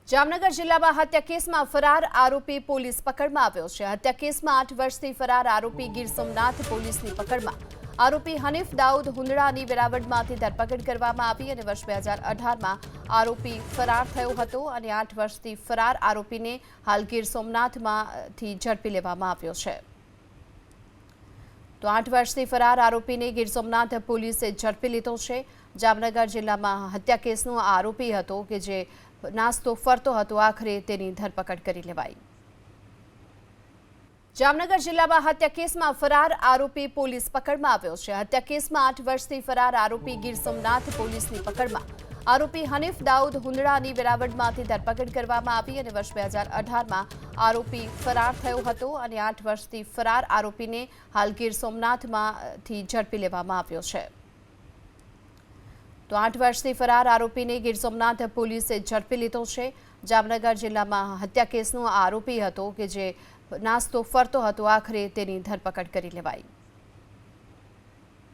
જામનગર જિલ્લામાં હત્યા કેસમાં ફરાર આરોપી પોલીસ પકડમાં આવ્યો છે। હત્યા કેસમાં 8 વર્ષથી ફરાર આરોપી ગીર સોમનાથ પોલીસની પકડમાં। આરોપી હનીફ દાઉદ હુંદડાની વેરાવળમાંથી ધરપકડ કરવામાં આવી અને વર્ષ 2018માં આરોપી ફરાર થયો હતો અને 8 વર્ષથી ફરાર આરોપીને હાલ ગીર સોમનાથમાંથી ઝડપી લેવામાં આવ્યો છે। તો 8 વર્ષથી ફરાર આરોપીને ગીર સોમનાથ પોલીસે ઝડપી લીધો છે। જામનગર જિલ્લામાં હત્યા કેસનો આરોપી હતો કે જે નાસ્તો ફરતો હતો, આખરે તેની ધરપકડ કરી લેવાઈ। જામનગર જિલ્લામાં હત્યા કેસમાં ફરાર આરોપી પોલીસ પકડમાં આવ્યો છે। હત્યા કેસમાં 8 વર્ષથી ફરાર આરોપી ગીર સોમનાથ પોલીસની પકડમાં। આરોપી હનીફ દાઉદ હુંદડાની વેરાવળમાંથી ધરપકડ કરવામાં આવી અને વર્ષ 2018માં આરોપી ફરાર થયો હતો અને 8 વર્ષથી ફરાર આરોપીને હાલ ગીર સોમનાથમાંથી ઝડપી લેવામાં આવ્યો છે। તો 8 વર્ષથી ફરાર આરોપીને ગીર સોમનાથ પોલીસે ઝડપી લીધો છે। જામનગર જિલ્લામાં હત્યા કેસનો આરોપી હતો કે જે નાસ્તો ફરતો હતો, આખરે તેની ધરપકડ કરી લેવાઈ।